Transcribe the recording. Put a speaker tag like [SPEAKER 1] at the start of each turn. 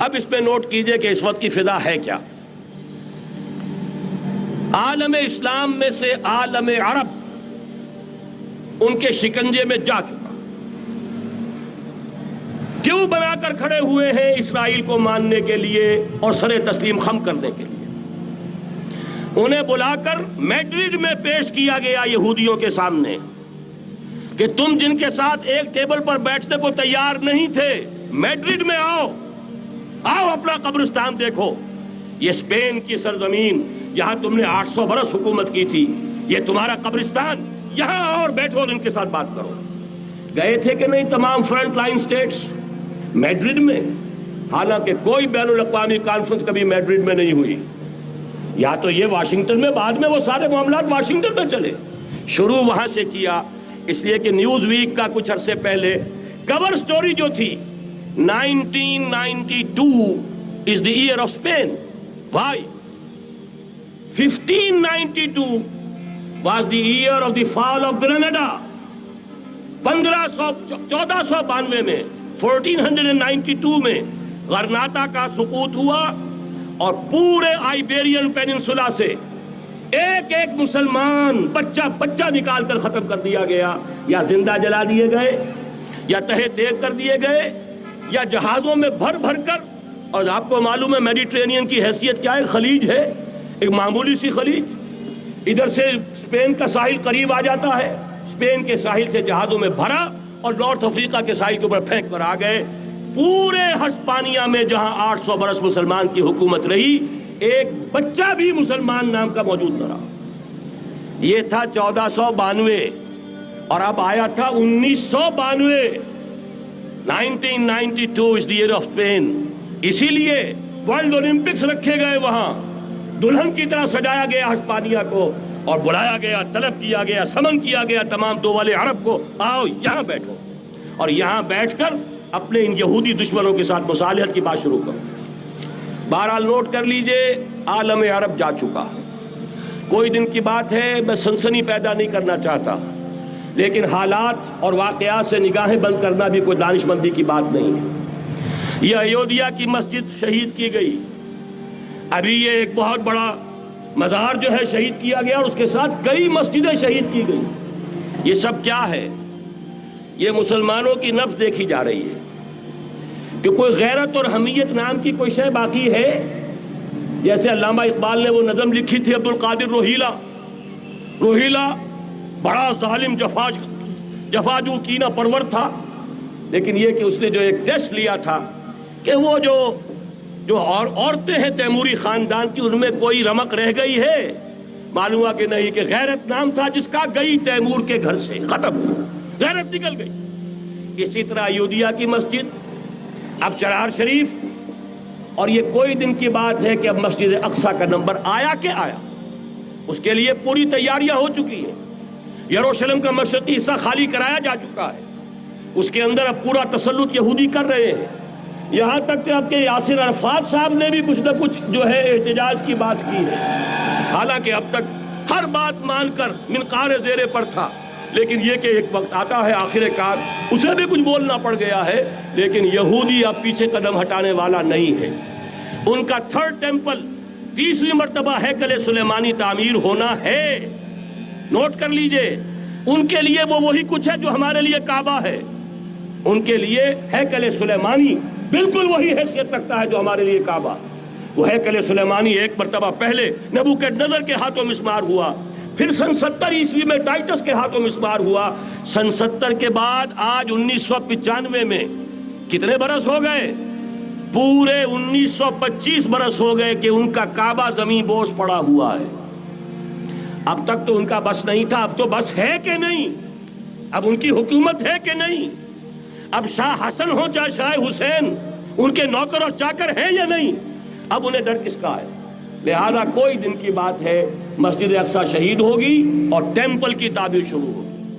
[SPEAKER 1] اب اس میں نوٹ کیجئے کہ اس وقت کی فضا ہے کیا. عالم اسلام میں سے عالم عرب ان کے شکنجے میں جا چکا. کیوں بنا کر کھڑے ہوئے ہیں اسرائیل کو ماننے کے لیے اور سر تسلیم خم کرنے کے لیے. انہیں بلا کر میڈرڈ میں پیش کیا گیا یہودیوں کے سامنے کہ تم جن کے ساتھ ایک ٹیبل پر بیٹھنے کو تیار نہیں تھے، میڈرڈ میں آؤ اپنا قبرستان دیکھو. یہ اسپین کی سرزمین جہاں تم نے 800 برس حکومت کی تھی، یہ تمہارا قبرستان، یہاں آؤ اور بیٹھو اور ان کے ساتھ بات کرو. گئے تھے کہ نہیں تمام فرنٹ لائن سٹیٹس میڈرڈ میں؟ حالانکہ کوئی بین الاقوامی کانفرنس کبھی میڈرڈ میں نہیں ہوئی. یا تو یہ واشنگٹن میں، بعد میں وہ سارے معاملات واشنگٹن میں چلے. شروع وہاں سے کیا، اس لیے کہ نیوز ویک کا کچھ عرصے پہلے کور سٹوری جو تھی 1992 is the year of Spain. Why? 1592 was the year of the fall of Granada. 1492 میں 1492 میں غرناطہ کا سقوط ہوا اور پورے آئیبیرین پیننسولا سے ایک ایک مسلمان بچہ نکال کر ختم کر دیا گیا، یا زندہ جلا دیے گئے، یا تہہ دیگ کر دیے گئے، یا جہازوں میں بھر کر. اور آپ کو معلوم ہے میڈیٹرینین کی حیثیت کیا ہے؟ خلیج ہے، ایک معمولی سی خلیج. ادھر سے اسپین کا ساحل قریب آ جاتا ہے، اسپین کے ساحل سے جہازوں میں بھرا اور نارتھ افریقہ کے ساحل کے اوپر پھینک کر آ گئے. پورے ہسپانیہ میں جہاں 800 برس مسلمان کی حکومت رہی، ایک بچہ بھی مسلمان نام کا موجود نہ رہا. یہ تھا 1492 اور اب آیا تھا 1992. 1992 is the year of Spain. اسی لیے ورلڈ اولمپکس رکھے گئے، وہاں دلہن کی طرح سجایا گیا ہسپانیہ کو اور بلایا گیا، طلب کیا گیا، سمن کیا گیا تمام دول عرب کو، آؤ یہاں بیٹھو اور یہاں بیٹھ کر اپنے ان یہودی دشمنوں کے ساتھ مصالحت کی بات شروع کرو. بہرحال نوٹ کر لیجئے، عالم عرب جا چکا. کوئی دن کی بات ہے، میں سنسنی پیدا نہیں کرنا چاہتا، لیکن حالات اور واقعات سے نگاہیں بند کرنا بھی کوئی دانشمندی کی بات نہیں ہے. یہ ایودھیا کی مسجد شہید کی گئی، ابھی یہ ایک بہت بڑا مزار جو ہے شہید کیا گیا، اور اس کے ساتھ کئی مسجدیں شہید کی گئی. یہ سب کیا ہے؟ یہ مسلمانوں کی نفس دیکھی جا رہی ہے کہ کوئی غیرت اور حمیت نام کی کوئی شے باقی ہے. جیسے علامہ اقبال نے وہ نظم لکھی تھی عبد القادر روہیلا بڑا ظالم جفاجو کینہ پرور تھا، لیکن یہ کہ اس نے جو ایک ٹیسٹ لیا تھا کہ وہ جو عورتیں ہیں تیموری خاندان کی، ان میں کوئی رمق رہ گئی ہے؟ معلوم ہوا کہ نہیں، کہ غیرت نام تھا جس کا، گئی تیمور کے گھر سے، ختم، غیرت نکل گئی. اسی طرح ایودھیا کی مسجد، اب چرار شریف، اور یہ کوئی دن کی بات ہے کہ اب مسجد اقصیٰ کا نمبر آیا کہ آیا. اس کے لیے پوری تیاریاں ہو چکی ہیں. یروشلم کا مشرقی حصہ خالی کرایا جا چکا ہے، اس کے اندر اب پورا تسلط یہودی کر رہے ہیں. یہاں تک کہ آپ کے یاسر عرفات صاحب نے بھی کچھ نہ کچھ جو ہے احتجاج کی بات کی ہے، حالانکہ اب تک ہر بات مان کر منقار زیرے پر تھا. لیکن یہ کہ ایک وقت آتا ہے آخر کار اسے بھی کچھ بولنا پڑ گیا ہے. لیکن یہودی اب پیچھے قدم ہٹانے والا نہیں ہے. ان کا تھرڈ ٹیمپل، تیسری مرتبہ ہیکل سلیمانی تعمیر ہونا ہے. نوٹ کر لیجئے، ان کے لیے وہ وہی کچھ ہے جو ہمارے لیے کعبہ ہے. ان کے لیے ہیکل سلیمانی بالکل وہی حیثیت رکھتا ہے جو ہمارے لیے کعبہ. وہ ہیکل سلیمانی ایک مرتبہ پہلے نبوکڈنضر کے ہاتھوں مسمار ہوا، پھر سن 70 عیسوی میں ٹائٹس کے ہاتھوں مسمار ہوا. سن 70 کے بعد آج 1995 میں کتنے برس ہو گئے؟ پورے 1925 برس ہو گئے کہ ان کا کعبہ زمین بوس پڑا ہوا ہے. اب تک تو ان کا بس نہیں تھا، اب تو بس ہے کہ نہیں؟ اب ان کی حکومت ہے کہ نہیں؟ اب شاہ حسن ہو چاہے شاہ حسین، ان کے نوکر اور چاکر ہیں یا نہیں؟ اب انہیں ڈر کس کا ہے؟ لہذا کوئی دن کی بات ہے، مسجد اقصیٰ شہید ہوگی اور ٹیمپل کی تعمیر شروع ہوگی.